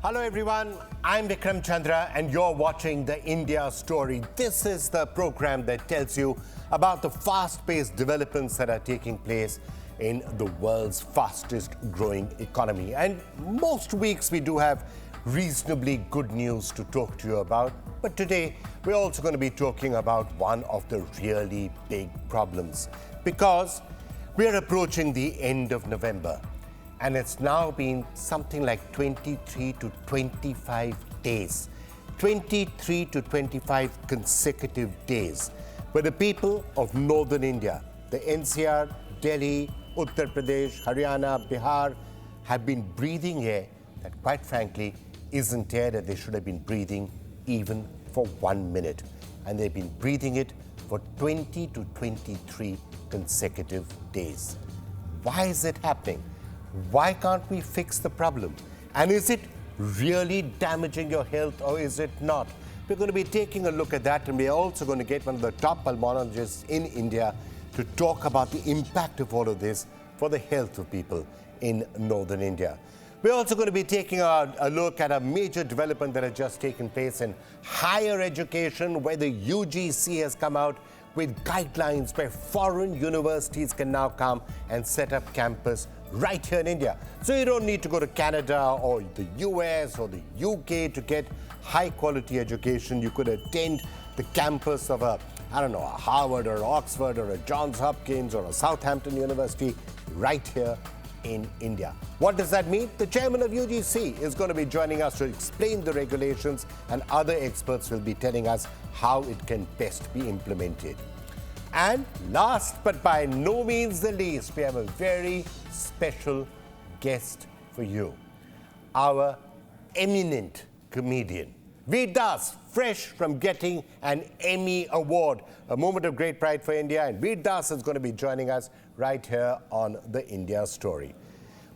Hello everyone, I'm Vikram Chandra and you're watching the India Story. This is the program that tells you about the fast-paced developments that are taking place in the world's fastest growing economy. And most weeks we do have reasonably good news to talk to you about. But today we're also going to be talking about one of the really big problems, because we're approaching the end of November. And it's now been something like 23 to 25 days, 23 to 25 consecutive days, where the people of northern India, the NCR, Delhi, Uttar Pradesh, Haryana, Bihar, have been breathing air that, quite frankly, isn't air that they should have been breathing even for 1 minute. And they've been breathing it for 20 to 23 consecutive days. Why is it happening? Why can't we fix the problem? And is it really damaging your health or is it not? We're going to be taking a look at that, and we're also going to get one of the top pulmonologists in India to talk about the impact of all of this for the health of people in northern India. We're also going to be taking a look at a major development that has just taken place in higher education, where the UGC has come out with guidelines where foreign universities can now come and set up campus right here in India. So you don't need to go to Canada or the US or the UK to get high quality education. You could attend the campus of a Harvard or Oxford or a Johns Hopkins or a Southampton University right here in India. What does that mean? The chairman of UGC is going to be joining us to explain the regulations, and other experts will be telling us how it can best be implemented. And last but by no means the least, we have a very special guest for you. Our eminent comedian, Veer Das, fresh from getting an Emmy Award, a moment of great pride for India, and Veer Das is going to be joining us right here on the India Story.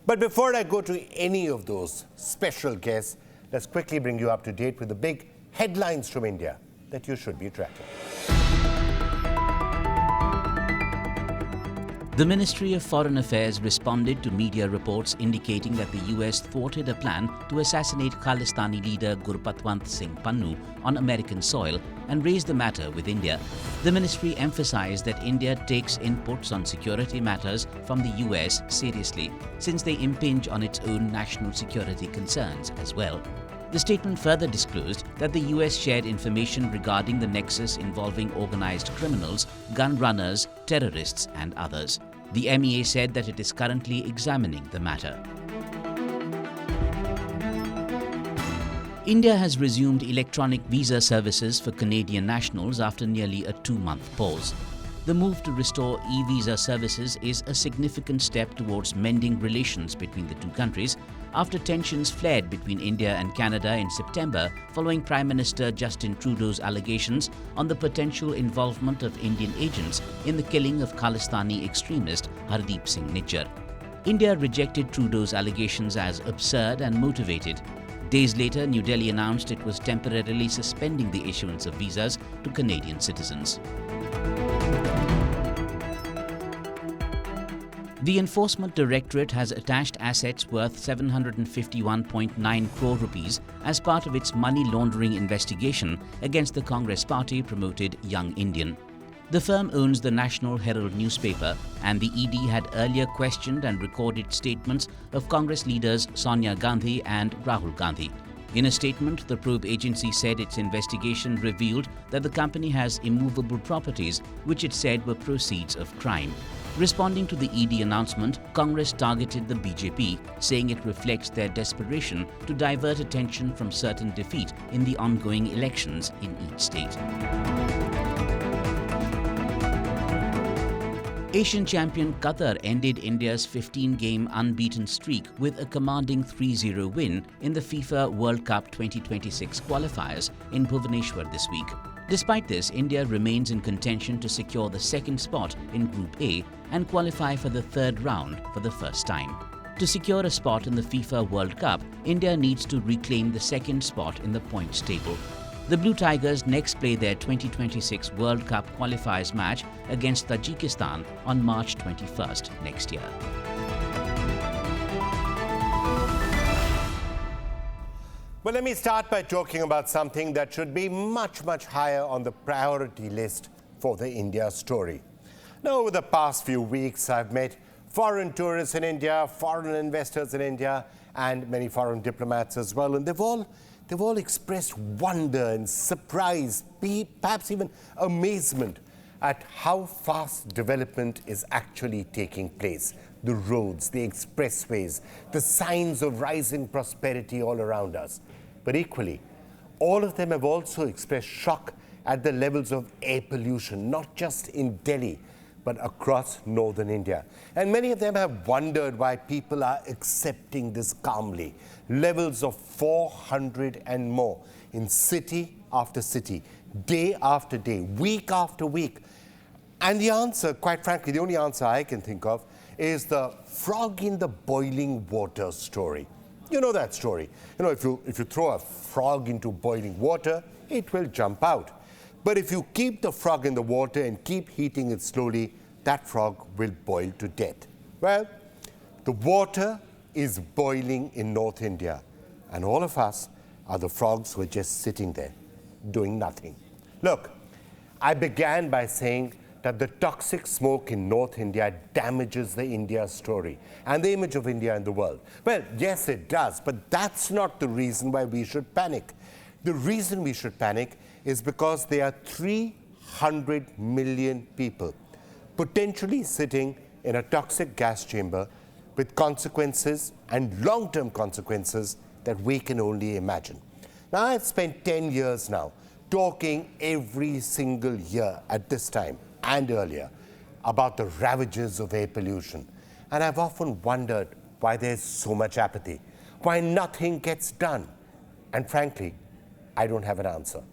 But before I go to any of those special guests, let's quickly bring you up to date with the big headlines from India that you should be tracking. The Ministry of Foreign Affairs responded to media reports indicating that the US thwarted a plan to assassinate Khalistani leader Gurpatwant Singh Pannu on American soil and raised the matter with India. The ministry emphasized that India takes inputs on security matters from the US seriously, since they impinge on its own national security concerns as well. The statement further disclosed that the US shared information regarding the nexus involving organized criminals, gun runners, terrorists, and others. The MEA said that it is currently examining the matter. India has resumed electronic visa services for Canadian nationals after nearly a 2-month pause. The move to restore e-visa services is a significant step towards mending relations between the two countries after tensions flared between India and Canada in September following Prime Minister Justin Trudeau's allegations on the potential involvement of Indian agents in the killing of Khalistani extremist Hardeep Singh Nijjar. India rejected Trudeau's allegations as absurd and motivated. Days later, New Delhi announced it was temporarily suspending the issuance of visas to Canadian citizens. The Enforcement Directorate has attached assets worth 751.9 crore rupees as part of its money laundering investigation against the Congress party-promoted Young Indian. The firm owns the National Herald newspaper, and the ED had earlier questioned and recorded statements of Congress leaders Sonia Gandhi and Rahul Gandhi. In a statement, the probe agency said its investigation revealed that the company has immovable properties which it said were proceeds of crime. Responding to the ED announcement, Congress targeted the BJP, saying it reflects their desperation to divert attention from certain defeat in the ongoing elections in each state. Asian champion Qatar ended India's 15-game unbeaten streak with a commanding 3-0 win in the FIFA World Cup 2026 qualifiers in Bhubaneswar this week. Despite this, India remains in contention to secure the second spot in Group A and qualify for the third round for the first time. To secure a spot in the FIFA World Cup, India needs to reclaim the second spot in the points table. The Blue Tigers next play their 2026 World Cup qualifiers match against Tajikistan on March 21st next year. Well, let me start by talking about something that should be much, much higher on the priority list for the India story. Now, over the past few weeks, I've met foreign tourists in India, foreign investors in India, and many foreign diplomats as well. And they've all expressed wonder and surprise, perhaps even amazement at how fast development is actually taking place. The roads, the expressways, the signs of rising prosperity all around us. But equally, all of them have also expressed shock at the levels of air pollution, not just in Delhi, but across northern India. And many of them have wondered why people are accepting this calmly. Levels of 400 and more in city after city, day after day, week after week. And the answer, quite frankly, the only answer I can think of is the frog in the boiling water story. You know that story. You know, if you throw a frog into boiling water, it will jump out. But if you keep the frog in the water and keep heating it slowly, that frog will boil to death. Well, the water is boiling in North India, and all of us are the frogs who are just sitting there, doing nothing. Look, I began by saying that the toxic smoke in North India damages the India story and the image of India in the world. Well, yes, it does, but that's not the reason why we should panic. The reason we should panic is because there are 300 million people potentially sitting in a toxic gas chamber with consequences and long-term consequences that we can only imagine. Now, I've spent 10 years now talking every single year at this time and earlier about the ravages of air pollution. And I've often wondered why there's so much apathy, why nothing gets done. And frankly, I don't have an answer.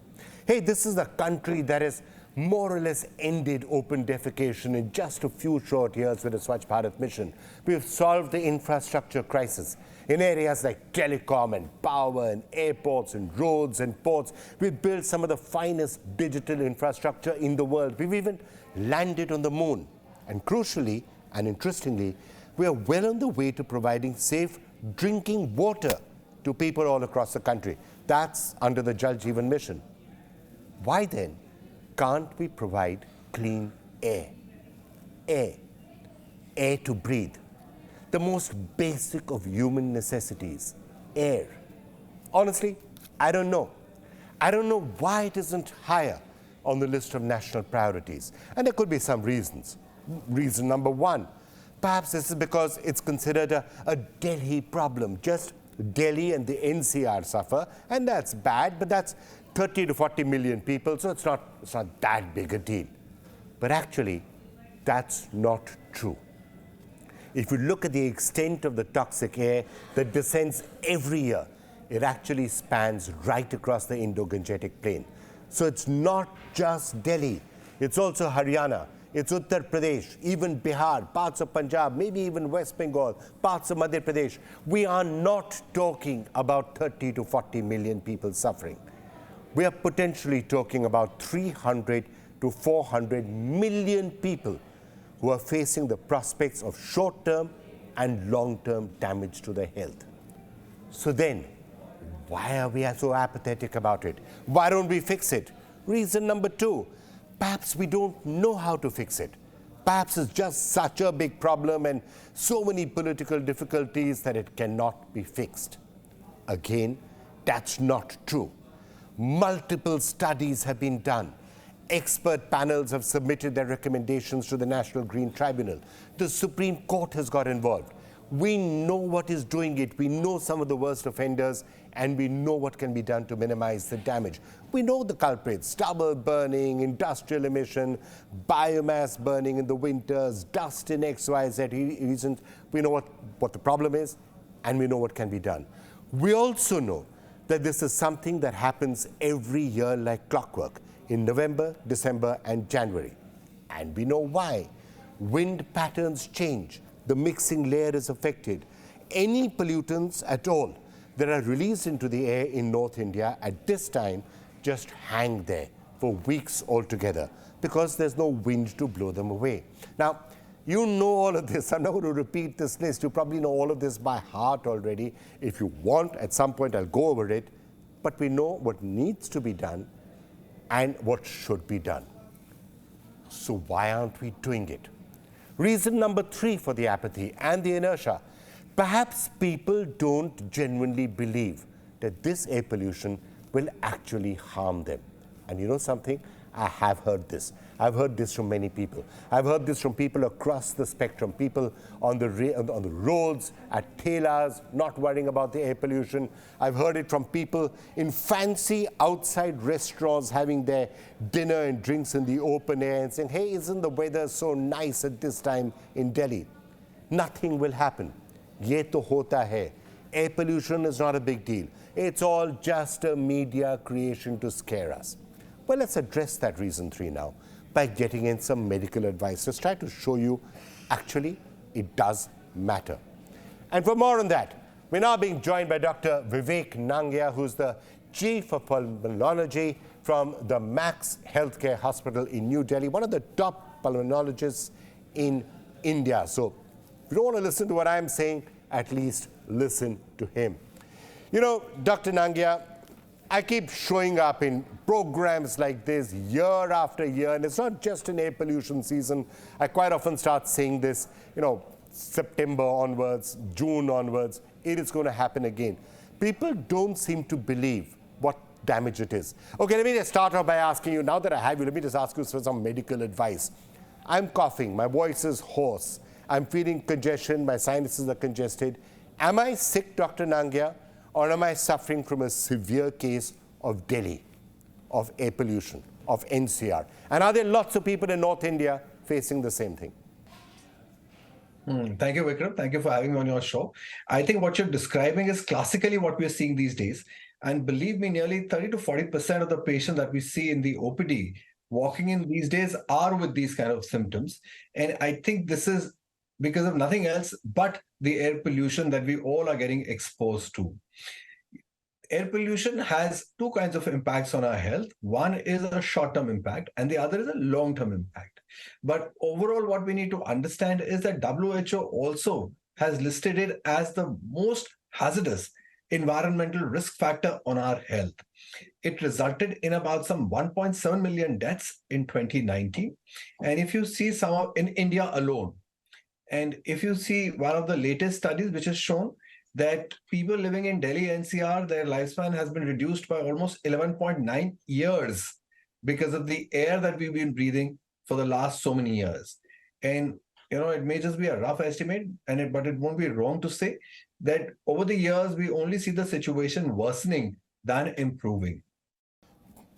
Hey, this is a country that has more or less ended open defecation in just a few short years with the Swachh Bharat mission. We've solved the infrastructure crisis in areas like telecom and power and airports and roads and ports. We've built some of the finest digital infrastructure in the world. We've even landed on the moon. And crucially and interestingly, we are well on the way to providing safe drinking water to people all across the country. That's under the Jal Jeevan mission. Why then can't we provide clean air? Air to breathe. The most basic of human necessities, air. Honestly, I don't know. I don't know why it isn't higher on the list of national priorities. And there could be some reasons. Reason number one, perhaps this is because it's considered a Delhi problem. Just Delhi and the NCR suffer, and that's bad, but that's 30 to 40 million people, so it's not that big a deal. But actually, that's not true. If you look at the extent of the toxic air that descends every year, it actually spans right across the Indo-Gangetic plain. So it's not just Delhi, it's also Haryana, it's Uttar Pradesh, even Bihar, parts of Punjab, maybe even West Bengal, parts of Madhya Pradesh. We are not talking about 30 to 40 million people suffering. We are potentially talking about 300 to 400 million people who are facing the prospects of short-term and long-term damage to their health. So then, why are we so apathetic about it? Why don't we fix it? Reason number two, perhaps we don't know how to fix it. Perhaps it's just such a big problem and so many political difficulties that it cannot be fixed. Again, that's not true. Multiple studies have been done. Expert panels have submitted their recommendations to the National Green Tribunal. The Supreme Court has got involved. We know what is doing it. We know some of the worst offenders, and we know what can be done to minimize the damage. We know the culprits: stubble burning, industrial emission, biomass burning in the winters, dust in XYZ reasons. We know what the problem is, and we know what can be done. We also know that this is something that happens every year like clockwork in November, December, and January. And we know why. Wind patterns change. The mixing layer is affected. Any pollutants at all that are released into the air in North India at this time just hang there for weeks altogether because there's no wind to blow them away. Now, you know all of this. I'm not going to repeat this list. You probably know all of this by heart already. If you want, at some point I'll go over it, but we know what needs to be done and what should be done. So why aren't we doing it? Reason number 3 for the apathy and the inertia. Perhaps people don't genuinely believe that this air pollution will actually harm them. And you know something? I have heard this. I've heard this from many people. I've heard this from people across the spectrum, people on the roads, at telas, not worrying about the air pollution. I've heard it from people in fancy outside restaurants having their dinner and drinks in the open air and saying, hey, isn't the weather so nice at this time in Delhi? Nothing will happen. Ye to hota hai. Air pollution is not a big deal. It's all just a media creation to scare us. Well, let's address that reason 3 now by getting in some medical advice. Let's try to show you actually it does matter. And for more on that, we're now being joined by Dr. Vivek Nangia, who's the Chief of Pulmonology from the Max Healthcare Hospital in New Delhi, one of the top pulmonologists in India. So if you don't want to listen to what I'm saying, at least listen to him. You know, Dr. Nangia, I keep showing up in programs like this year after year, and it's not just an air pollution season. I quite often start saying this, you know, September onwards, June onwards, it is going to happen again. People don't seem to believe what damage it is. Okay, let me just start off by asking you, now that I have you, let me just ask you for some medical advice. I'm coughing, my voice is hoarse, I'm feeling congestion, my sinuses are congested. Am I sick, Dr. Nangia? Or am I suffering from a severe case of Delhi, of air pollution, of NCR? And are there lots of people in North India facing the same thing? Thank you, Vikram. Thank you for having me on your show. I think what you're describing is classically what we're seeing these days. And believe me, nearly 30 to 40% of the patients that we see in the OPD walking in these days are with these kind of symptoms. And I think this is because of nothing else but the air pollution that we all are getting exposed to. Air pollution has 2 kinds of impacts on our health. One is a short-term impact and the other is a long-term impact. But overall, what we need to understand is that WHO also has listed it as the most hazardous environmental risk factor on our health. It resulted in about some 1.7 million deaths in 2019. And if you see some in India alone, and if you see one of the latest studies which has shown that people living in Delhi NCR, their lifespan has been reduced by almost 11.9 years because of the air that we've been breathing for the last so many years. And, you know, it may just be a rough estimate, but it won't be wrong to say that over the years, we only see the situation worsening than improving.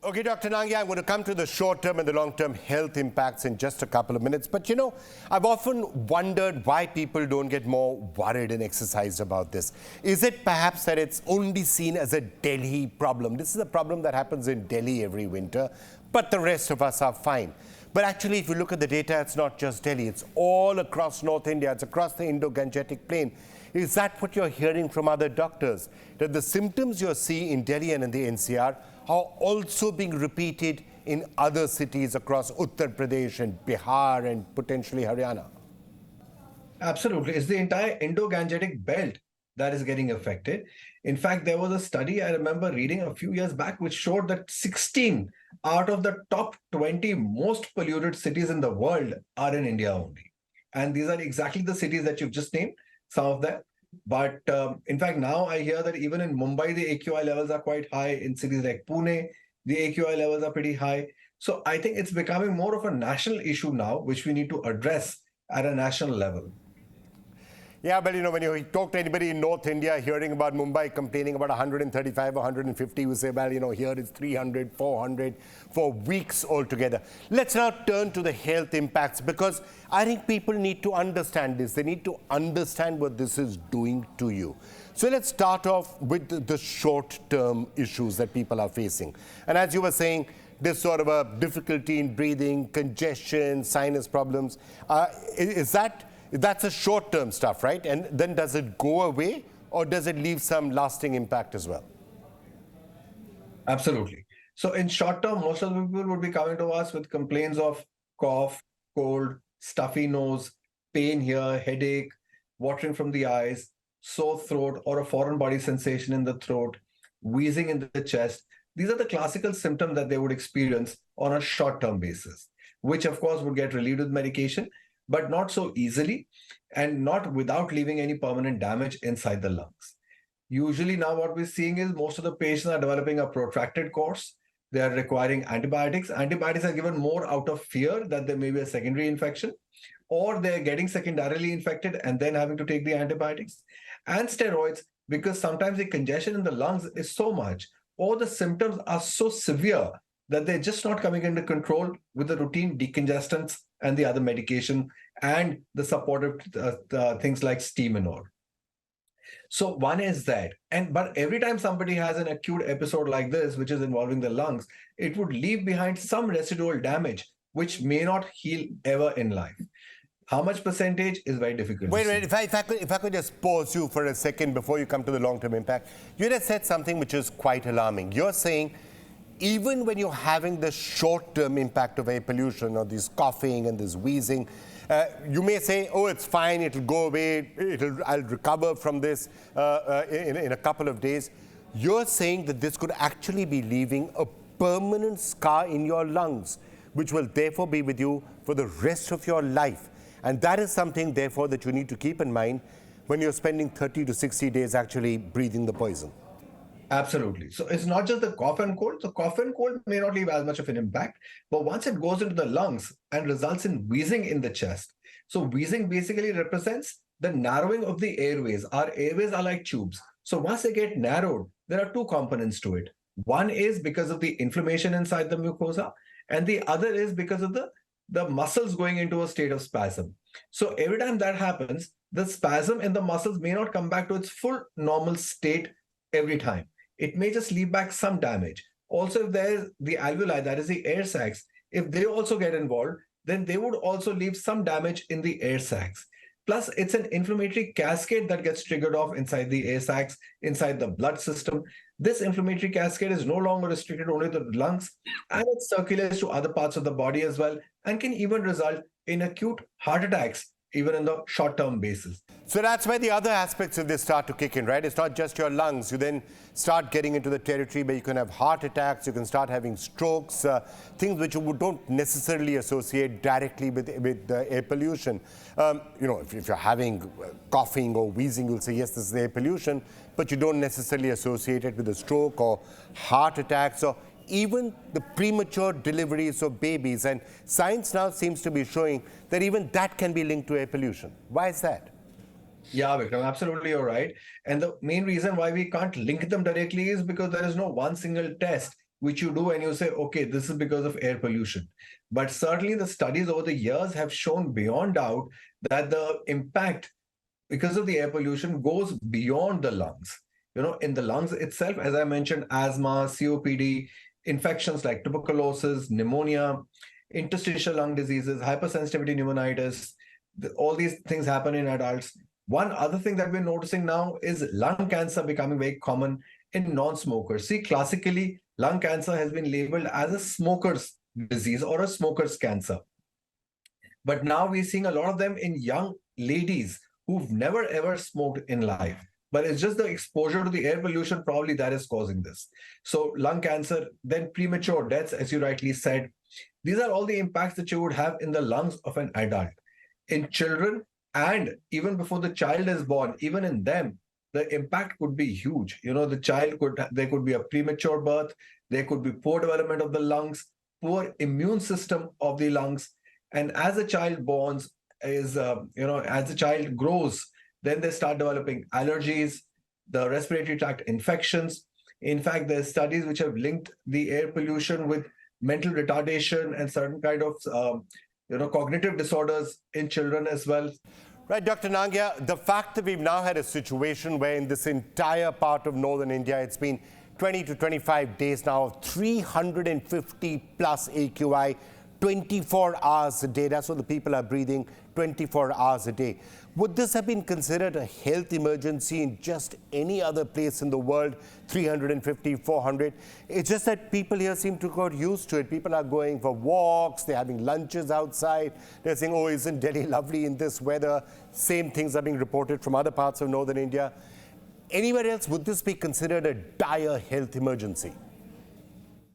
Okay, Dr. Nangia, I'm going to come to the short-term and the long-term health impacts in just a couple of minutes. But, you know, I've often wondered why people don't get more worried and exercised about this. Is it perhaps that it's only seen as a Delhi problem? This is a problem that happens in Delhi every winter, but the rest of us are fine. But actually, if you look at the data, it's not just Delhi. It's all across North India. It's across the Indo-Gangetic Plain. Is that what you're hearing from other doctors? That the symptoms you see in Delhi and in the NCR are also being repeated in other cities across Uttar Pradesh and Bihar and potentially Haryana? Absolutely. It's the entire Indo-Gangetic belt that is getting affected. In fact, there was a study I remember reading a few years back which showed that 16 out of the top 20 most polluted cities in the world are in India only. And these are exactly the cities that you've just named, some of them. But in fact, now I hear that even in Mumbai, the AQI levels are quite high. In cities like Pune, the AQI levels are pretty high. So I think it's becoming more of a national issue now, which we need to address at a national level. Yeah, but you know, when you talk to anybody in North India hearing about Mumbai complaining about 135 or 150, we say, well, you know, here it's 300, 400 for weeks altogether. Let's now turn to the health impacts, because I think people need to understand this. They need to understand what this is doing to you. So let's start off with the short-term issues that people are facing. And as you were saying, there's sort of a difficulty in breathing, congestion, sinus problems. That's a short-term stuff, right? And then does it go away, or does it leave some lasting impact as well? Absolutely. So in short term, most of the people would be coming to us with complaints of cough, cold, stuffy nose, pain here, headache, watering from the eyes, sore throat, or a foreign body sensation in the throat, wheezing in the chest. These are the classical symptoms that they would experience on a short-term basis, which of course would get relieved with medication, but not so easily and not without leaving any permanent damage inside the lungs. Usually now what we're seeing is most of the patients are developing a protracted course. They are requiring antibiotics. Antibiotics are given more out of fear that there may be a secondary infection, or they're getting secondarily infected and then having to take the antibiotics. And steroids, because sometimes the congestion in the lungs is so much, or the symptoms are so severe that they're just not coming into control with the routine decongestants and the other medication and the supportive things like steam and all. So one is that, but every time somebody has an acute episode like this, which is involving the lungs, it would leave behind some residual damage, which may not heal ever in life. How much percentage is very difficult. Wait, if I could just pause you for a second before you come to the long-term impact. You just said something which is quite alarming. You're saying even when you're having the short-term impact of air pollution or this coughing and this wheezing, you may say, oh, it's fine, it'll go away, I'll recover from this in a couple of days. You're saying that this could actually be leaving a permanent scar in your lungs, which will therefore be with you for the rest of your life. And that is something, therefore, that you need to keep in mind when you're spending 30 to 60 days actually breathing the poison. Absolutely. So it's not just the cough and cold. The cough and cold may not leave as much of an impact, but once it goes into the lungs and results in wheezing in the chest. So wheezing basically represents the narrowing of the airways. Our airways are like tubes. So once they get narrowed, there are two components to it. One is because of the inflammation inside the mucosa, and the other is because of the muscles going into a state of spasm. So every time that happens, the spasm in the muscles may not come back to its full normal state every time. It may just leave back some damage. Also, if there's the alveoli, that is the air sacs, if they also get involved, then they would also leave some damage in the air sacs. Plus, it's an inflammatory cascade that gets triggered off inside the air sacs, inside the blood system. This inflammatory cascade is no longer restricted only to the lungs, and it circulates to other parts of the body as well, and can even result in acute heart attacks, even in the short-term basis. So that's where the other aspects of this start to kick in, right? It's not just your lungs. You then start getting into the territory where you can have heart attacks, you can start having strokes, things which you don't necessarily associate directly with air pollution. If you're having coughing or wheezing, you'll say, yes, this is air pollution, but you don't necessarily associate it with a stroke or heart attacks or even the premature deliveries of babies. And science now seems to be showing that even that can be linked to air pollution. Why is that? Yeah, Vikram, absolutely, you're right. And the main reason why we can't link them directly is because there is no one single test which you do and you say, okay, this is because of air pollution. But certainly the studies over the years have shown beyond doubt that the impact because of the air pollution goes beyond the lungs. In the lungs itself, as I mentioned, asthma, COPD, infections like tuberculosis, pneumonia, interstitial lung diseases, hypersensitivity pneumonitis, all these things happen in adults. One other thing that we're noticing now is lung cancer becoming very common in non-smokers. See, classically, lung cancer has been labeled as a smoker's disease or a smoker's cancer. But now we're seeing a lot of them in young ladies who've never ever smoked in life. But it's just the exposure to the air pollution probably that is causing this. So lung cancer, then premature deaths, as you rightly said. These are all the impacts that you would have in the lungs of an adult. In children, and even before the child is born, even in them, the impact could be huge. There could be a premature birth, there could be poor development of the lungs, poor immune system of the lungs. And as a child as the child grows, then they start developing allergies, the respiratory tract infections. In fact, there's studies which have linked the air pollution with mental retardation and certain kind of cognitive disorders in children as well. Right, Dr. Nangia, the fact that we've now had a situation where in this entire part of northern India, it's been 20 to 25 days now of 350 plus AQI, 24 hours a day. That's what the people are breathing 24 hours a day. Would this have been considered a health emergency in just any other place in the world, 350, 400? It's just that people here seem to got used to it. People are going for walks, they're having lunches outside. They're saying, oh, isn't Delhi lovely in this weather? Same things are being reported from other parts of northern India. anywhere else, would this be considered a dire health emergency?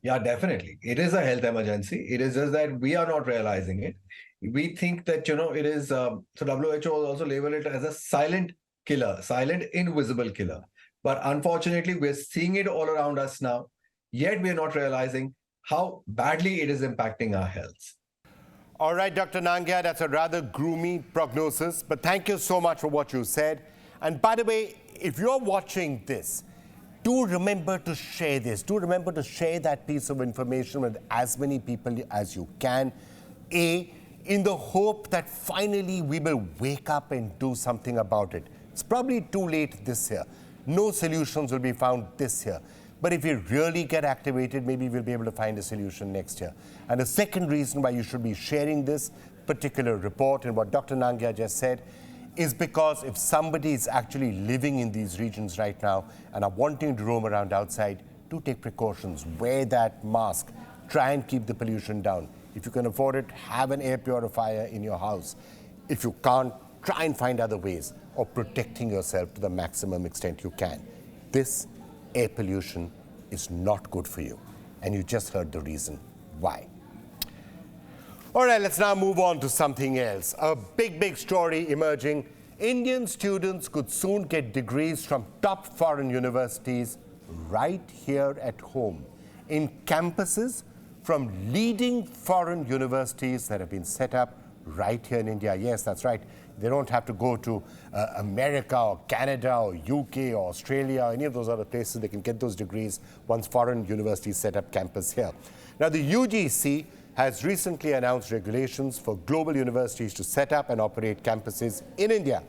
Yeah, definitely. It is a health emergency. It is just that we are not realizing it. We think that, it is, so WHO also label it as a silent killer, silent invisible killer. But unfortunately, we're seeing it all around us now, yet we're not realizing how badly it is impacting our health. All right, Dr. Nangia, that's a rather gloomy prognosis, but thank you so much for what you said. And by the way, if you're watching this, do remember to share this. Do remember to share that piece of information with as many people as you can. In the hope that finally we will wake up and do something about it. It's probably too late this year. No solutions will be found this year. But if we really get activated, maybe we'll be able to find a solution next year. And the second reason why you should be sharing this particular report and what Dr. Nangia just said is because if somebody is actually living in these regions right now and are wanting to roam around outside, do take precautions. Wear that mask. Try and keep the pollution down. If you can afford it, have an air purifier in your house. If you can't, try and find other ways of protecting yourself to the maximum extent you can. This air pollution is not good for you. And you just heard the reason why. All right, let's now move on to something else. A big story emerging. Indian students could soon get degrees from top foreign universities right here at home, in campuses from leading foreign universities that have been set up right here in India. Yes, that's right. They don't have to go to America or Canada or UK or Australia or any of those other places. They can get those degrees once foreign universities set up campus here. Now, the UGC has recently announced regulations for global universities to set up and operate campuses in India.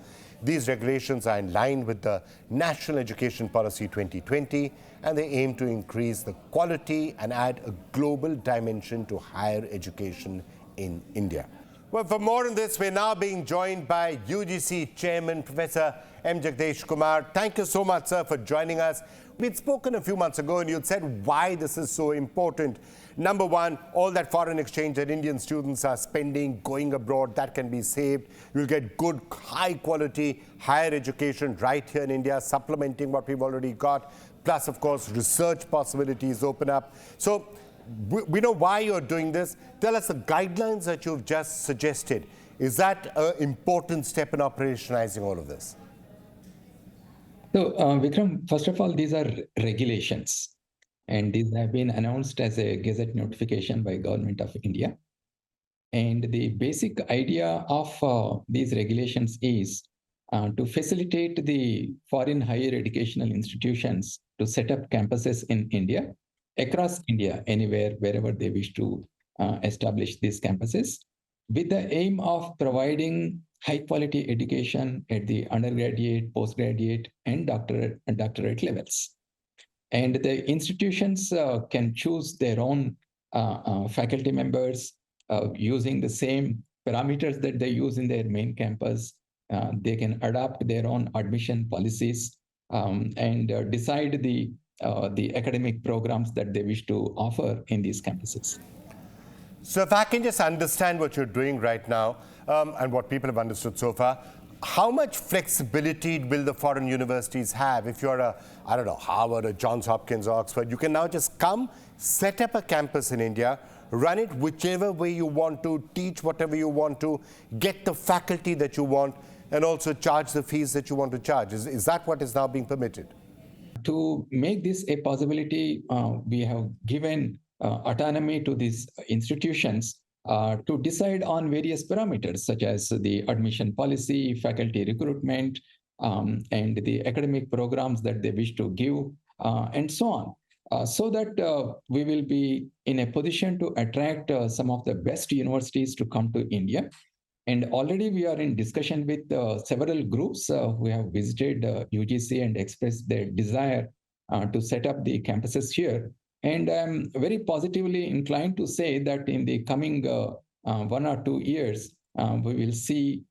These regulations are in line with the National Education Policy 2020, and they aim to increase the quality and add a global dimension to higher education in India. Well, for more on this, we're now being joined by UGC Chairman, Professor M. Jagdish Kumar. Thank you so much, sir, for joining us. We'd spoken a few months ago, and you'd said why this is so important. Number one, all that foreign exchange that Indian students are spending, going abroad, that can be saved. You'll get good, high-quality, higher education right here in India, supplementing what we've already got. Plus, of course, research possibilities open up. So we know why you're doing this. Tell us the guidelines that you've just suggested. Is that an important step in operationalizing all of this? So, Vikram, first of all, these are regulations, and these have been announced as a Gazette notification by Government of India. And the basic idea of these regulations is to facilitate the foreign higher educational institutions to set up campuses in India, across India, anywhere, wherever they wish to establish these campuses, with the aim of providing high-quality education at the undergraduate, postgraduate, and doctorate levels. And the institutions can choose their own faculty members using the same parameters that they use in their main campus. They can adopt their own admission policies and decide the academic programs that they wish to offer in these campuses. So if I can just understand what you're doing right now and what people have understood so far, how much flexibility will the foreign universities have? If you're I don't know, Harvard or Johns Hopkins or Oxford, you can now just come, set up a campus in India, run it whichever way you want to, teach whatever you want to, get the faculty that you want, and also charge the fees that you want to charge. Is that what is now being permitted? To make this a possibility, we have given autonomy to these institutions to decide on various parameters, such as the admission policy, faculty recruitment, and the academic programs that they wish to give, and so on, so that we will be in a position to attract some of the best universities to come to India. And already we are in discussion with several groups who have visited UGC and expressed their desire to set up the campuses here. And I'm very positively inclined to say that in the coming 1 or 2 years, we will see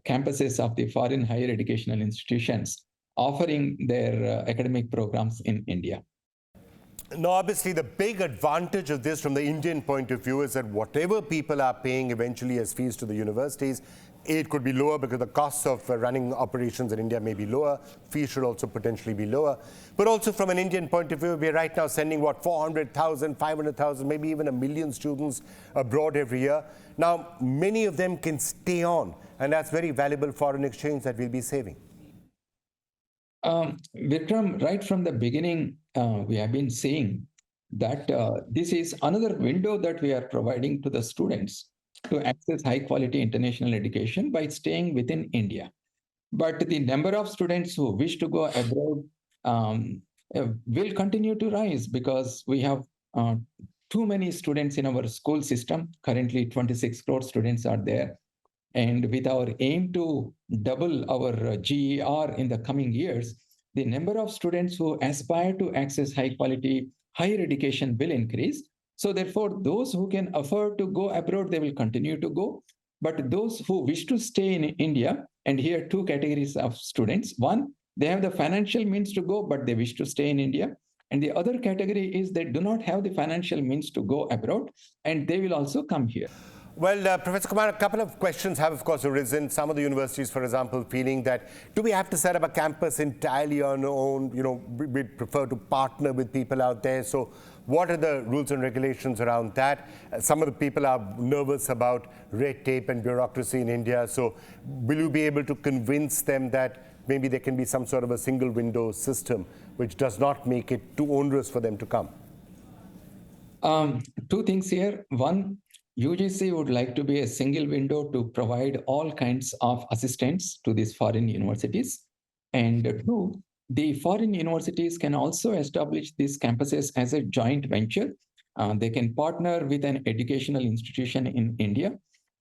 campuses of the foreign higher educational institutions offering their academic programs in India. Now, obviously, the big advantage of this from the Indian point of view is that whatever people are paying eventually as fees to the universities, aid could be lower because the costs of running operations in India may be lower. Fees should also potentially be lower. But also from an Indian point of view, we're right now sending, 400,000, 500,000, maybe even 1 million students abroad every year. Now, many of them can stay on, and that's very valuable foreign exchange that we'll be saving. Vikram, right from the beginning, we have been saying that this is another window that we are providing to the students to access high quality international education by staying within India. But the number of students who wish to go abroad will continue to rise because we have too many students in our school system. Currently, 26 crore students are there. And with our aim to double our GER in the coming years, the number of students who aspire to access high quality higher education will increase. So therefore, those who can afford to go abroad, they will continue to go. But those who wish to stay in India, and here two categories of students. One, they have the financial means to go, but they wish to stay in India. And the other category is they do not have the financial means to go abroad, and they will also come here. Well, Professor Kumar, a couple of questions have, of course, arisen. Some of the universities, for example, feeling that, do we have to set up a campus entirely on our own? We prefer to partner with people out there. So what are the rules and regulations around that? Some of the people are nervous about red tape and bureaucracy in India. So will you be able to convince them that maybe there can be some sort of a single window system which does not make it too onerous for them to come? Two things here. One, UGC would like to be a single window to provide all kinds of assistance to these foreign universities. And two, the foreign universities can also establish these campuses as a joint venture. They can partner with an educational institution in India,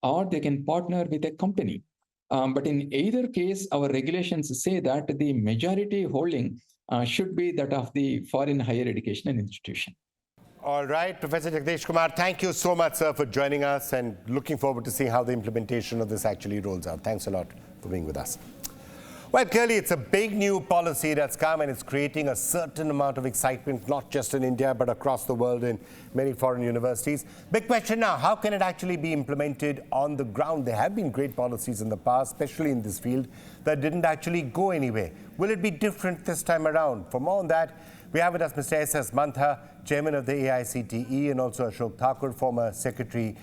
or they can partner with a company. But in either case, our regulations say that the majority holding should be that of the foreign higher educational institution. All right, Professor Jagdish Kumar, thank you so much, sir, for joining us, and looking forward to seeing how the implementation of this actually rolls out. Thanks a lot for being with us. Well, clearly, it's a big new policy that's come, and it's creating a certain amount of excitement, not just in India, but across the world in many foreign universities. Big question now, how can it actually be implemented on the ground? There have been great policies in the past, especially in this field, that didn't actually go anywhere. Will it be different this time around? For more on that, we have with us Mr. S.S. Mantha, Chairman of the AICTE, and also Ashok Thakur, former Secretary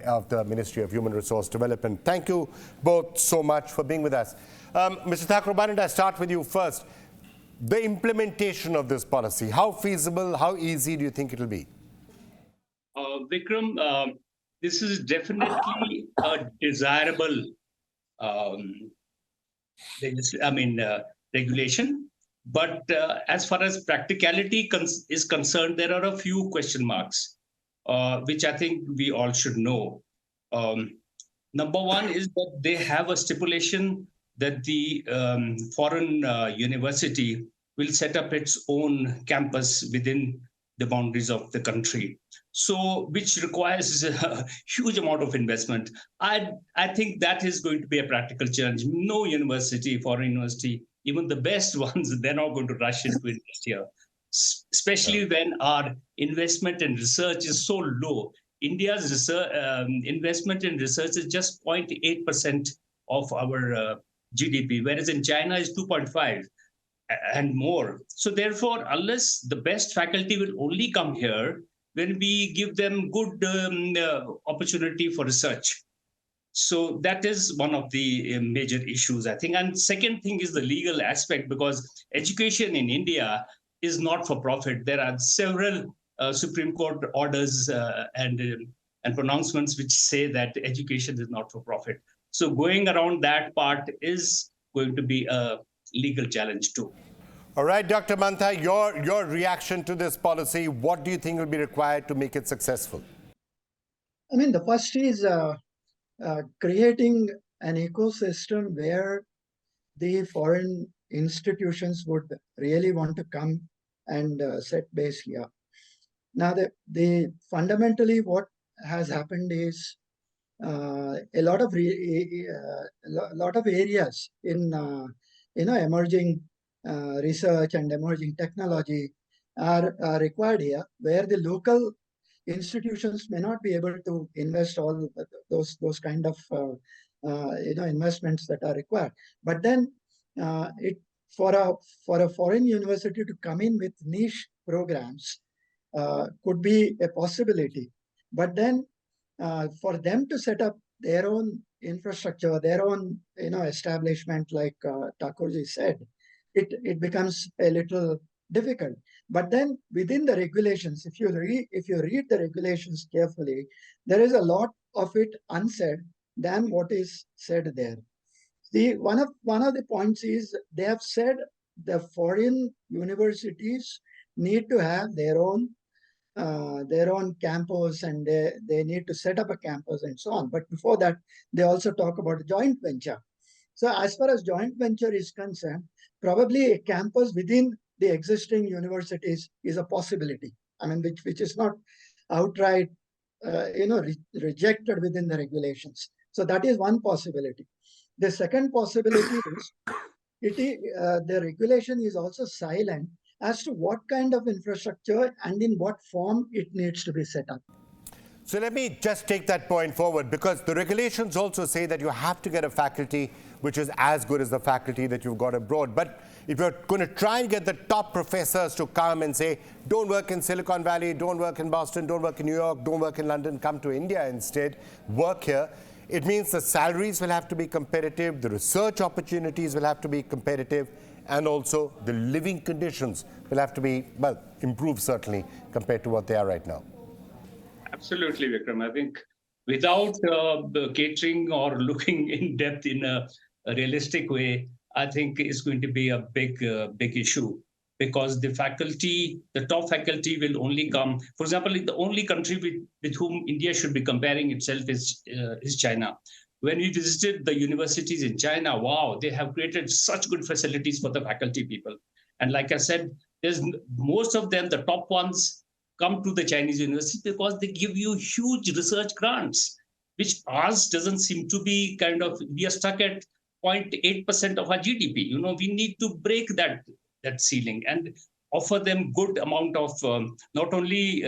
of the Ministry of Human Resource Development. Thank you both so much for being with us. Mr. Thakur, why don't I start with you first? The implementation of this policy, how feasible, how easy do you think it will be? Vikram, this is definitely a desirable regulation. But as far as practicality is concerned, there are a few question marks, which I think we all should know. Number one is that they have a stipulation that the foreign university will set up its own campus within the boundaries of the country. So, which requires a huge amount of investment. I think that is going to be a practical challenge. No university, foreign university, even the best ones, they're not going to rush into it next year, especially when our investment in research is so low. India's research, investment in research is just 0.8% of our GDP, whereas in China is 2.5 and more. So therefore, unless the best faculty will only come here when we give them good opportunity for research. So that is one of the major issues, I think. And second thing is the legal aspect, because education in India is not for profit. There are several Supreme Court orders and pronouncements which say that education is not for profit. So going around that part is going to be a legal challenge too. All right, Dr. Mantha, your reaction to this policy, what do you think will be required to make it successful? I mean, the first is creating an ecosystem where the foreign institutions would really want to come and set base here. Now, the fundamentally what has happened is a lot of areas in emerging research and emerging technology are required here, where the local institutions may not be able to invest all those kind of investments that are required. But then for a foreign university to come in with niche programs could be a possibility. But then for them to set up their own infrastructure, their own establishment, like Thakurji said, it becomes a little difficult. But then within the regulations, if you read the regulations carefully, there is a lot of it unsaid than what is said there. One of the points is they have said the foreign universities need to have their own campus, and they need to set up a campus and so on. But before that, they also talk about a joint venture. So as far as joint venture is concerned, probably a campus within the existing universities is a possibility. I mean, which is not outright, rejected within the regulations. So that is one possibility. The second possibility is the regulation is also silent as to what kind of infrastructure and in what form it needs to be set up. So let me just take that point forward, because the regulations also say that you have to get a faculty which is as good as the faculty that you've got abroad. But if you're going to try and get the top professors to come and say, don't work in Silicon Valley, don't work in Boston, don't work in New York, don't work in London, come to India instead, work here, it means the salaries will have to be competitive, the research opportunities will have to be competitive, and also the living conditions will have to be, well, improved certainly compared to what they are right now. Absolutely, Vikram. I think without catering or looking in depth in a realistic way, I think it's going to be a big issue, because the top faculty will only come. For example, the only country with whom India should be comparing itself is China. When we visited the universities in China, wow, they have created such good facilities for the faculty people. And like I said, most of them, the top ones, come to the Chinese university because they give you huge research grants, which ours doesn't seem to be we are stuck at 0.8% of our GDP. We need to break that ceiling and offer them good amount of not only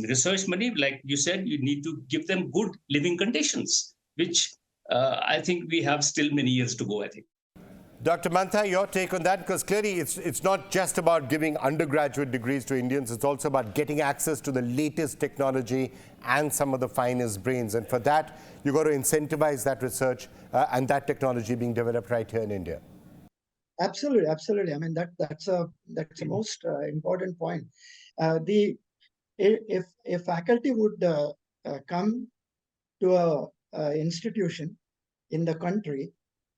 research money, like you said, you need to give them good living conditions, which I think we have still many years to go, I think. Dr. Mantha, your take on that, because clearly it's not just about giving undergraduate degrees to Indians, it's also about getting access to the latest technology and some of the finest brains. And for that, you've got to incentivize that research and that technology being developed right here in India. Absolutely, absolutely. I mean, that's a most important point. If a faculty would come to a institution in the country,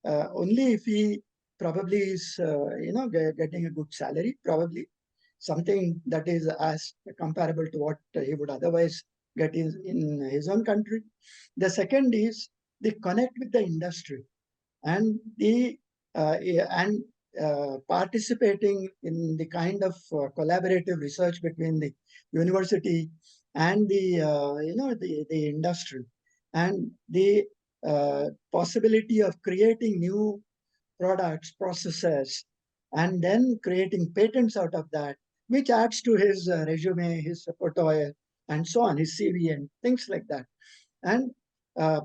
only if he probably is, getting a good salary, probably something that is as comparable to what he would otherwise get in his own country. The second is the connect with the industry and participating in the kind of collaborative research between the university and the industry, and the possibility of creating new products, processes, and then creating patents out of that, which adds to his resume, his repertoire, and so on, his CV and things like that. And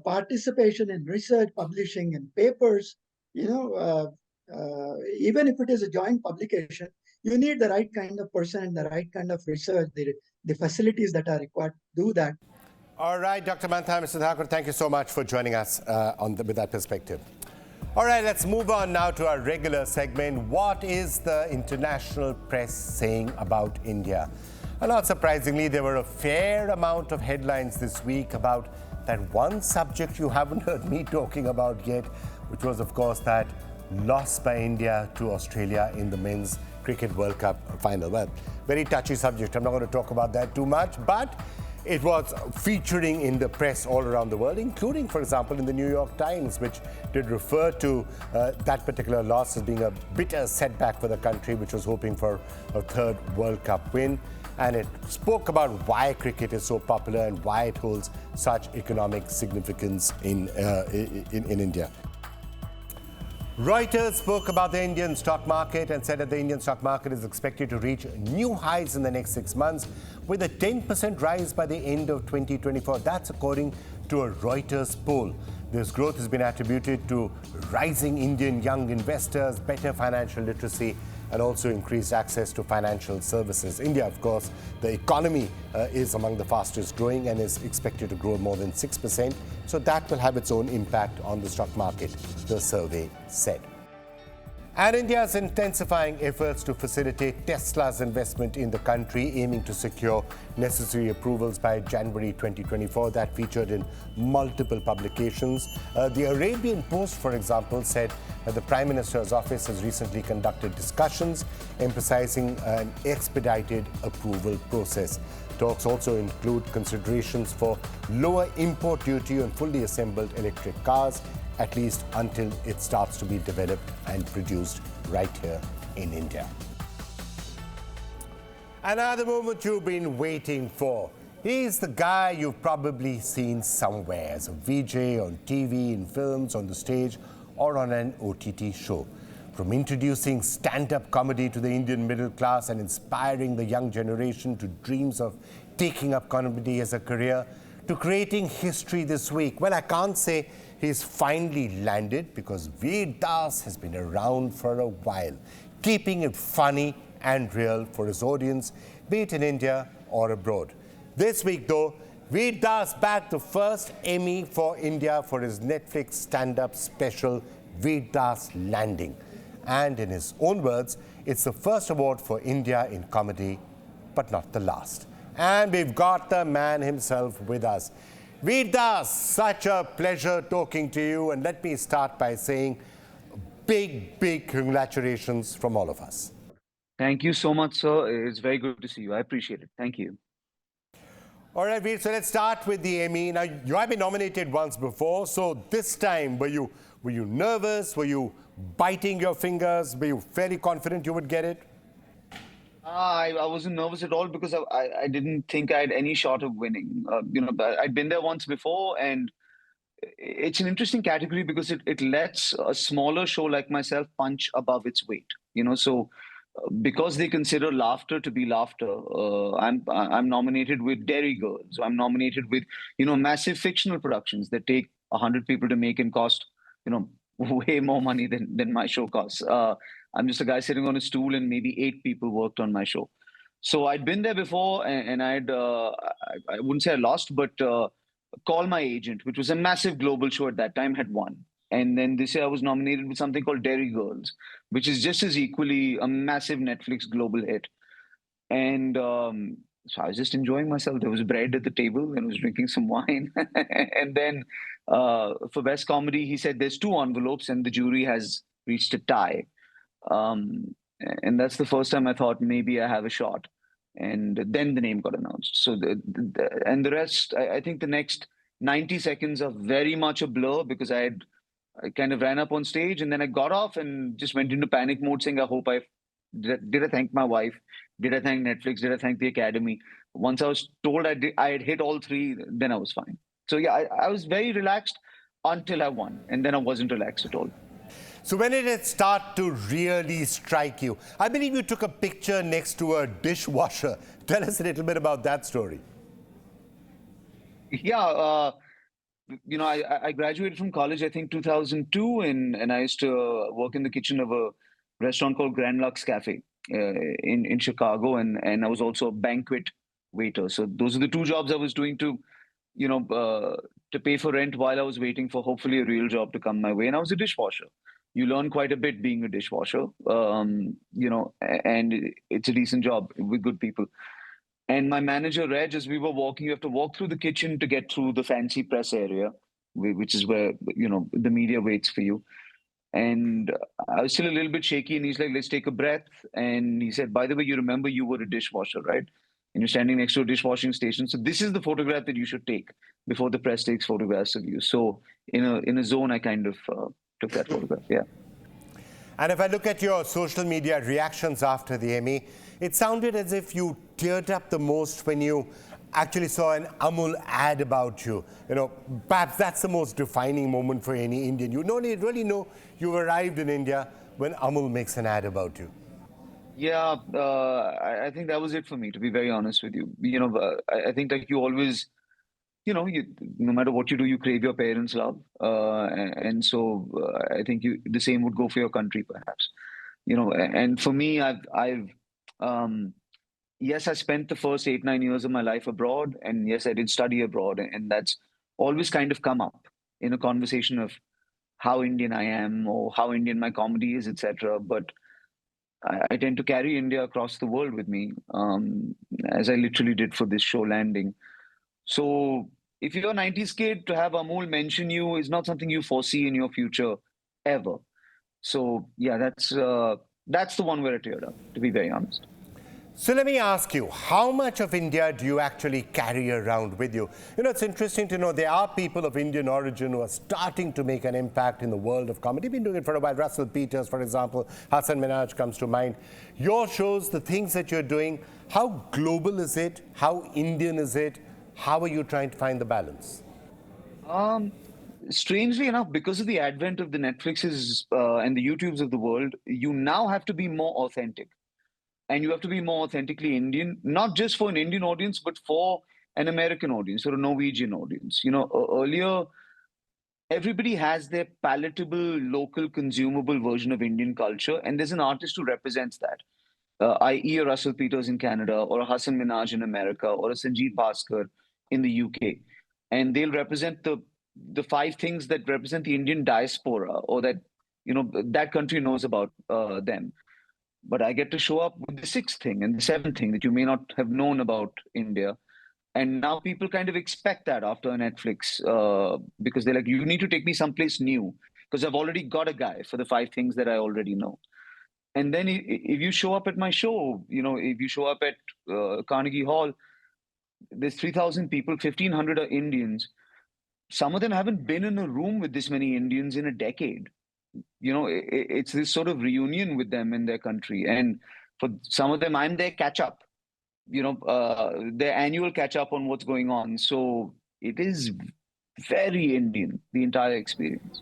participation in research, publishing in papers, even if it is a joint publication, you need the right kind of person and the right kind of research, the facilities that are required to do that. All right, Dr. Mantha, Mr. Thakur, thank you so much for joining us with that perspective. All right, let's move on now to our regular segment. What is the international press saying about India? And not surprisingly, there were a fair amount of headlines this week about that one subject you haven't heard me talking about yet, which was, of course, that loss by India to Australia in the Men's Cricket World Cup final. Well, very touchy subject. I'm not going to talk about that too much, but it was featuring in the press all around the world, including, for example, in the New York Times, which did refer to that particular loss as being a bitter setback for the country, which was hoping for a third World Cup win. And it spoke about why cricket is so popular and why it holds such economic significance in India. Reuters spoke about the Indian stock market and said that the Indian stock market is expected to reach new highs in the next 6 months, with a 10% rise by the end of 2024. That's according to a Reuters poll. This growth has been attributed to rising Indian young investors, better financial literacy, and also increased access to financial services. India, of course, the economy is among the fastest growing and is expected to grow more than 6%. So that will have its own impact on the stock market, the survey said. And India is intensifying efforts to facilitate Tesla's investment in the country, aiming to secure necessary approvals by January 2024. That featured in multiple publications. The Arabian Post, for example, said that the Prime Minister's office has recently conducted discussions emphasizing an expedited approval process. Talks also include considerations for lower import duty on fully assembled electric cars, at least until it starts to be developed and produced right here in India. Another moment you've been waiting for. He's the guy you've probably seen somewhere as a VJ on TV, in films, on the stage, or on an OTT show. From introducing stand-up comedy to the Indian middle class and inspiring the young generation to dreams of taking up comedy as a career, to creating history this week. Well, I can't say he's finally landed because Veer Das has been around for a while, keeping it funny and real for his audience, be it in India or abroad. This week, though, Veer Das bagged the first Emmy for India for his Netflix stand-up special, Veer Das Landing. And in his own words, it's the first award for India in comedy, but not the last. And we've got the man himself with us. Veer Das, such a pleasure talking to you. And let me start by saying big congratulations from all of us. Thank you so much, sir. It's very good to see you. I appreciate it. Thank you. All right, Veer, so let's start with the Emmy. Now, you have been nominated once before. So this time, were you nervous? Were you biting your fingers? Were you fairly confident you would get it? I wasn't nervous at all because I didn't think I had any shot of winning. I'd been there once before, and it's an interesting category because it lets a smaller show like myself punch above its weight. So because they consider laughter to be laughter, I'm nominated with Dairy Girls. I'm nominated with massive fictional productions that take 100 people to make and cost way more money than my show costs. I'm just a guy sitting on a stool, and maybe 8 people worked on my show. So I'd been there before, and I wouldn't say I lost, but Call My Agent, which was a massive global show at that time, had won. And then this year I was nominated with something called Dairy Girls, which is just as equally a massive Netflix global hit. And so I was just enjoying myself. There was bread at the table, and I was drinking some wine. And then for Best Comedy, he said there's 2 envelopes, and the jury has reached a tie. And that's the first time I thought maybe I have a shot. And then the name got announced. So and the rest, I think the next 90 seconds are very much a blur because I kind of ran up on stage, and then I got off and just went into panic mode saying, did I thank my wife? Did I thank Netflix? Did I thank the Academy? Once I was told I had hit all 3, then I was fine. So yeah, I was very relaxed until I won, and then I wasn't relaxed at all. So when did it start to really strike you? I believe you took a picture next to a dishwasher. Tell us a little bit about that story. Yeah, I graduated from college, I think 2002, and I used to work in the kitchen of a restaurant called Grand Lux Cafe in Chicago, and I was also a banquet waiter. So those are the 2 jobs I was doing to pay for rent while I was waiting for hopefully a real job to come my way. And I was a dishwasher. You learn quite a bit being a dishwasher, and it's a decent job with good people. And my manager, Reg, as we were walking, you have to walk through the kitchen to get through the fancy press area, which is where, the media waits for you. And I was still a little bit shaky, and he's like, let's take a breath. And he said, by the way, you remember you were a dishwasher, right? And you're standing next to a dishwashing station. So this is the photograph that you should take before the press takes photographs of you. So in a zone, I kind of took that photograph, yeah. And if I look at your social media reactions after the Emmy, it sounded as if you teared up the most when you actually saw an Amul ad about you. Perhaps that's the most defining moment for any Indian. You don't really know you arrived in India when Amul makes an ad about you. Yeah, I think that was it for me, to be very honest with you. I think like you always no matter what you do, you crave your parents' love, and so I think the same would go for your country, perhaps. And for me, um, yes, I spent the first 8, 9 years of my life abroad, and yes, I did study abroad, and that's always kind of come up in a conversation of how Indian I am or how Indian my comedy is, etc. But I tend to carry India across the world with me, as I literally did for this show landing. So if you're a 90s kid, to have Amol mention you is not something you foresee in your future ever. So yeah, that's the one where I teared up, to be very honest. So let me ask you, how much of India do you actually carry around with you? It's interesting to know there are people of Indian origin who are starting to make an impact in the world of comedy. Been doing it for a while. Russell Peters, for example, Hassan Minhaj comes to mind. Your shows, the things that you're doing, how global is it? How Indian is it? How are you trying to find the balance? Strangely enough, because of the advent of the Netflixes and the YouTubes of the world, you now have to be more authentic. And you have to be more authentically Indian, not just for an Indian audience, but for an American audience or a Norwegian audience. Earlier, everybody has their palatable, local, consumable version of Indian culture, and there's an artist who represents that. I.e., a Russell Peters in Canada, or a Hassan Minhaj in America, or a Sanjeev Bhaskar in the UK. And they'll represent the 5 things that represent the Indian diaspora, or that that country knows about them. But I get to show up with the 6th thing and the 7th thing that you may not have known about India. And now people kind of expect that after Netflix, because they're like, you need to take me someplace new, because I've already got a guy for the 5 things that I already know. And then if you show up at my show, if you show up at Carnegie Hall, there's 3,000 people, 1,500 are Indians. Some of them haven't been in a room with this many Indians in a decade. It's this sort of reunion with them in their country. And for some of them, I'm their catch-up, their annual catch-up on what's going on. So it is very Indian, the entire experience.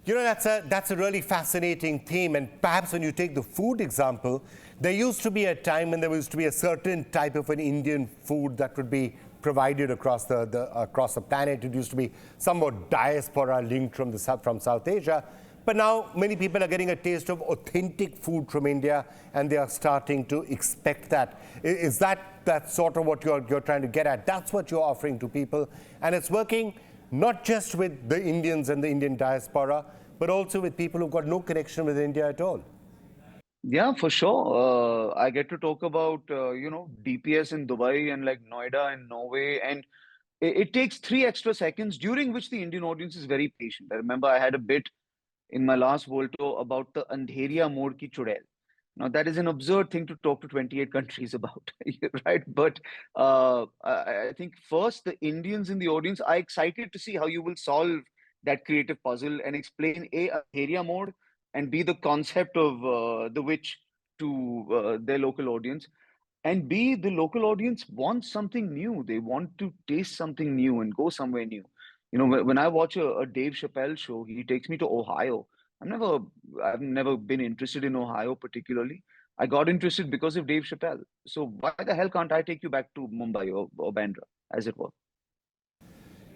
That's a really fascinating theme. And perhaps when you take the food example, there used to be a time when there used to be a certain type of an Indian food that would be provided across the planet. It used to be somewhat diaspora linked from South Asia. But now many people are getting a taste of authentic food from India, and they are starting to expect that. Is that sort of what you're trying to get at? That's what you're offering to people. And it's working not just with the Indians and the Indian diaspora, but also with people who've got no connection with India at all. Yeah, for sure. I get to talk about, DPS in Dubai and like Noida in Norway. And it takes 3 extra seconds, during which the Indian audience is very patient. I remember I had a bit in my last world tour about the Andheriya Mode ki Chudail. Now, that is an absurd thing to talk to 28 countries about, right? But I think first, the Indians in the audience are excited to see how you will solve that creative puzzle and explain A, Andheriya Mode, and B, the concept of the witch to their local audience. And B, the local audience wants something new. They want to taste something new and go somewhere new. When I watch a Dave Chappelle show, he takes me to Ohio. I've never been interested in Ohio particularly. I got interested because of Dave Chappelle. So why the hell can't I take you back to Mumbai or Bandra, as it were?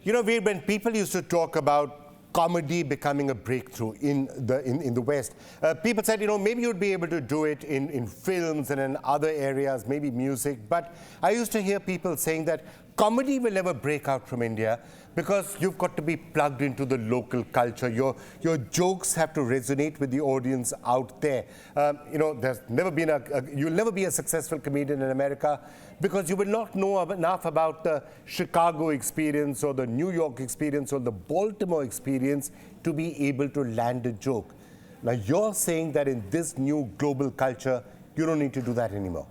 Veer, when people used to talk about comedy becoming a breakthrough in the West, people said, maybe you'd be able to do it in films and in other areas, maybe music. But I used to hear people saying that comedy will never break out from India because you've got to be plugged into the local culture. Your jokes have to resonate with the audience out there. There's never been you'll never be a successful comedian in America because you will not know enough about the Chicago experience or the New York experience or the Baltimore experience to be able to land a joke. Now, you're saying that in this new global culture, you don't need to do that anymore.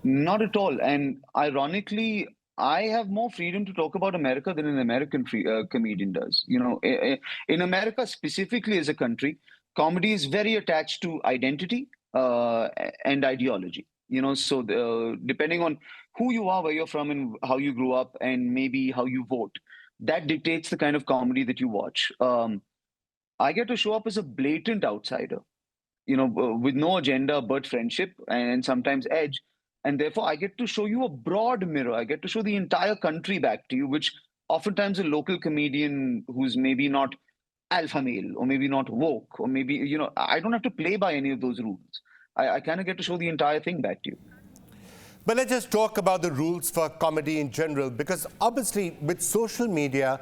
Not at all. And ironically, I have more freedom to talk about America than an American comedian does. In America specifically as a country, comedy is very attached to identity and ideology. So depending on who you are, where you're from, and how you grew up, and maybe how you vote, that dictates the kind of comedy that you watch. I get to show up as a blatant outsider, with no agenda but friendship and sometimes edge. And therefore, I get to show you a broad mirror. I get to show the entire country back to you, which oftentimes a local comedian who's maybe not alpha male or maybe not woke or maybe, I don't have to play by any of those rules. I kind of get to show the entire thing back to you. But let's just talk about the rules for comedy in general, because obviously with social media,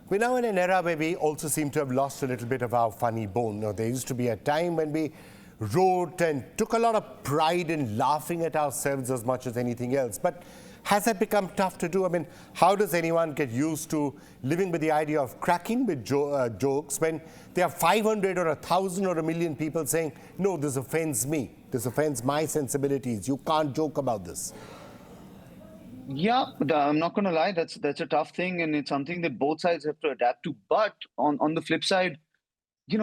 we're now in an era where we also seem to have lost a little bit of our funny bone. There used to be a time when we wrote and took a lot of pride in laughing at ourselves as much as anything else. But has that become tough to do? I mean, how does anyone get used to living with the idea of cracking with jokes when there are 500 or 1,000 or 1,000,000 people saying, no, this offends me, this offends my sensibilities, you can't joke about this? Yeah, I'm not going to lie. That's a tough thing, and it's something that both sides have to adapt to. But on the flip side, do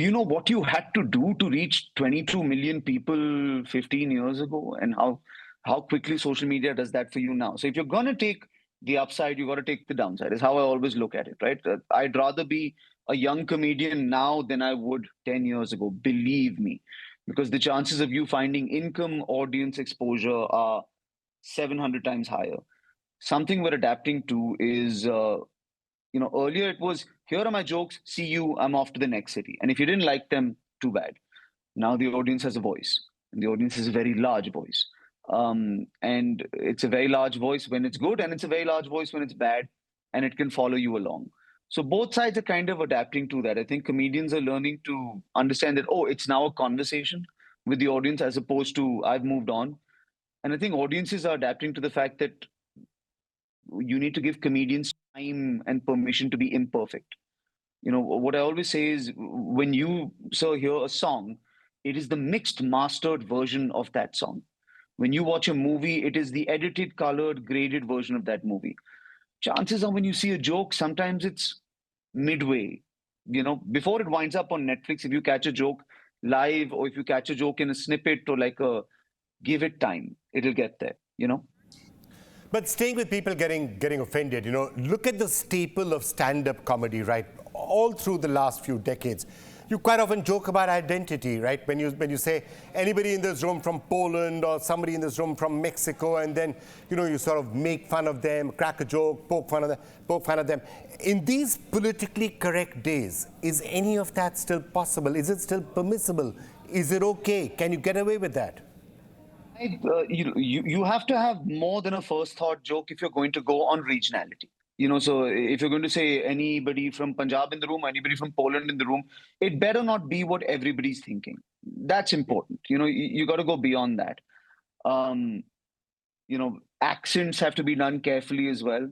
you know what you had to do to reach 22 million people 15 years ago, and how quickly social media does that for you now? So if you're going to take the upside, you got to take the downside. Is how I always look at it, right? I'd rather be a young comedian now than I would 10 years ago. Believe me. Because the chances of you finding income, audience exposure are 700 times higher. Something we're adapting to is, earlier it was, here are my jokes, see you, I'm off to the next city. And if you didn't like them, too bad. Now the audience has a voice, and the audience is a very large voice. And it's a very large voice when it's good, and it's a very large voice when it's bad, and it can follow you along. So both sides are kind of adapting to that. I think comedians are learning to understand that, it's now a conversation with the audience as opposed to I've moved on. And I think audiences are adapting to the fact that you need to give comedians time and permission to be imperfect. What I always say is when you hear a song, it is the mixed, mastered version of that song. When you watch a movie, it is the edited, colored, graded version of that movie. Chances are when you see a joke, sometimes it's midway, before it winds up on Netflix. If you catch a joke live, or if you catch a joke in a snippet, or give it time, it'll get there, But staying with people getting offended, look at the staple of stand-up comedy, right? All through the last few decades. You quite often joke about identity, right? When you say anybody in this room from Poland or somebody in this room from Mexico, and then you sort of make fun of them, crack a joke, poke fun of them. In these politically correct days, is any of that still possible? Is it still permissible? Is it okay? Can you get away with that? You have to have more than a first thought joke if you're going to go on regionality. So if you're going to say anybody from Punjab in the room, anybody from Poland in the room, it better not be what everybody's thinking. That's important. You got to go beyond that. Accents have to be done carefully as well.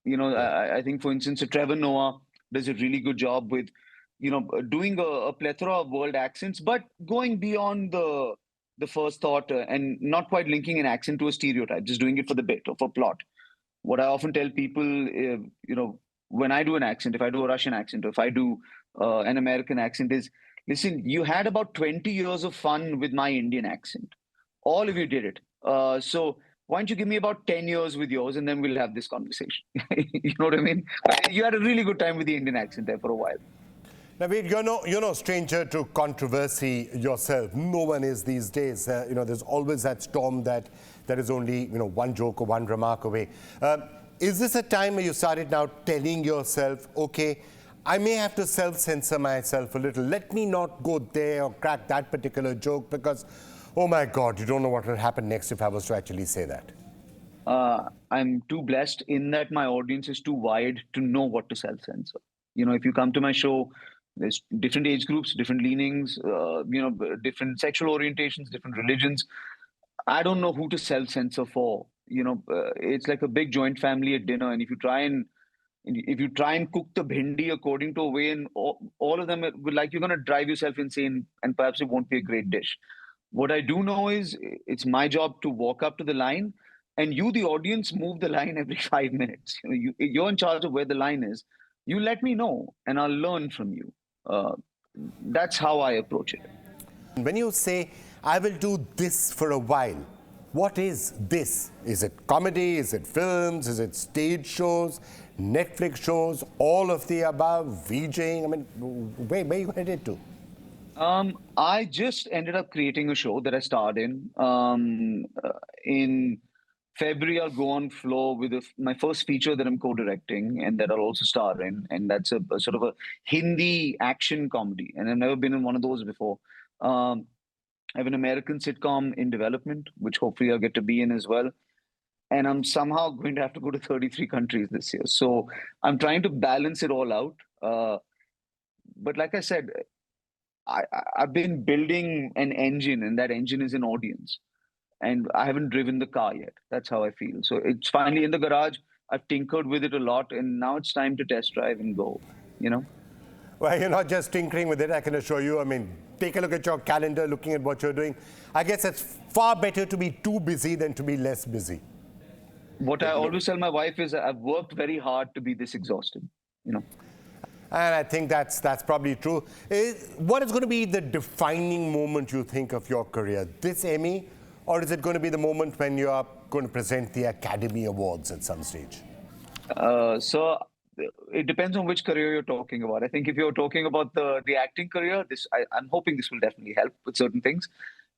I think, for instance, Trevor Noah does a really good job with, doing a plethora of world accents, but going beyond the first thought and not quite linking an accent to a stereotype, just doing it for the bit or for plot. What I often tell people, when I do an accent, if I do a Russian accent, or if I do an American accent, is, listen, you had about 20 years of fun with my Indian accent. All of you did it. So why don't you give me about 10 years with yours, and then we'll have this conversation. You know what I mean? You had a really good time with the Indian accent there for a while. Naveed, you're no stranger to controversy yourself. No one is these days. There's always that storm that is only one joke or one remark away. Is this a time where you started now telling yourself, okay, I may have to self-censor myself a little. Let me not go there or crack that particular joke because, oh my God, you don't know what will happen next if I was to actually say that. I'm too blessed in that my audience is too wide to know what to self-censor. If you come to my show, there's different age groups, different leanings, different sexual orientations, different religions. I don't know who to self-censor for. It's like a big joint family at dinner, and if you try and cook the bhindi according to a way, and all of them you're going to drive yourself insane, and perhaps it won't be a great dish. What I do know is it's my job to walk up to the line, and you, the audience, move the line every 5 minutes. You're in charge of where the line is. You let me know, and I'll learn from you. That's how I approach it. When you say, I will do this for a while, what is this? Is it comedy? Is it films? Is it stage shows, Netflix shows, all of the above, VJing? I mean, where are you headed to? I just ended up creating a show that I starred in February, I'll go on floor with my first feature that I'm co-directing and that I'll also star in. And that's a sort of a Hindi action comedy. And I've never been in one of those before. I have an American sitcom in development, which hopefully I'll get to be in as well. And I'm somehow going to have to go to 33 countries this year. So I'm trying to balance it all out. But like I said, I've been building an engine, and that engine is an audience. And I haven't driven the car yet. That's how I feel. So it's finally in the garage. I've tinkered with it a lot, and now it's time to test drive and go, you know? Well, you're not just tinkering with it, I can assure you. I mean, take a look at your calendar, looking at what you're doing. I guess it's far better to be too busy than to be less busy. What I always tell my wife is I've worked very hard to be this exhausted, you know? And I think that's probably true. What is going to be the defining moment, you think, of your career? This Emmy, or is it going to be the moment when you are going to present the Academy Awards at some stage? So it depends on which career you're talking about. I think if you're talking about the acting career, I'm hoping this will definitely help with certain things.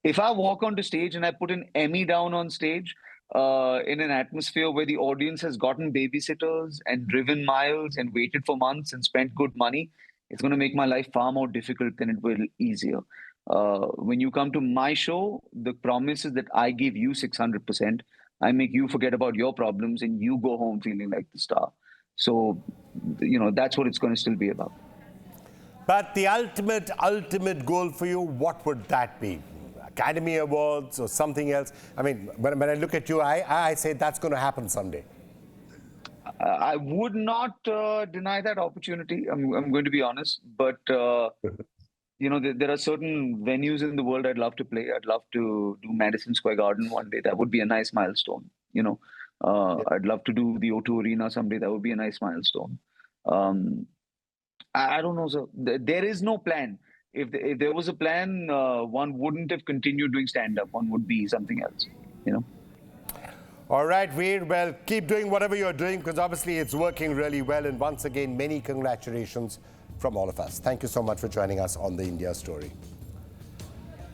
If I walk onto stage and I put an Emmy down on stage, in an atmosphere where the audience has gotten babysitters and driven miles and waited for months and spent good money, it's going to make my life far more difficult than it will easier. When you come to my show, the promise is that I give you 600%. I make you forget about your problems and you go home feeling like the star. So, you know, that's what it's going to still be about. But the ultimate goal for you, what would that be? Academy Awards or something else? I mean, when I look at you, I say that's going to happen someday. I would not deny that opportunity. I'm going to be honest, but you know, there are certain venues in the world I'd love to play. I'd love to do Madison Square Garden one day. That would be a nice milestone. You know, I'd love to do the O2 Arena someday. That would be a nice milestone. I don't know. So there is no plan. If there was a plan, one wouldn't have continued doing stand-up. One would be something else, you know. All right, Veer. Well, keep doing whatever you're doing, because obviously it's working really well. And once again, many congratulations from all of us. Thank you so much for joining us on The India Story.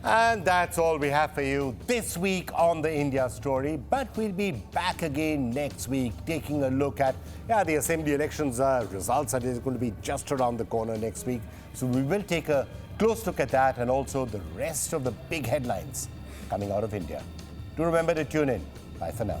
And that's all we have for you this week on The India Story. But we'll be back again next week, taking a look at the assembly elections results are going to be just around the corner next week. So we will take a close look at that and also the rest of the big headlines coming out of India. Do remember to tune in. Bye for now.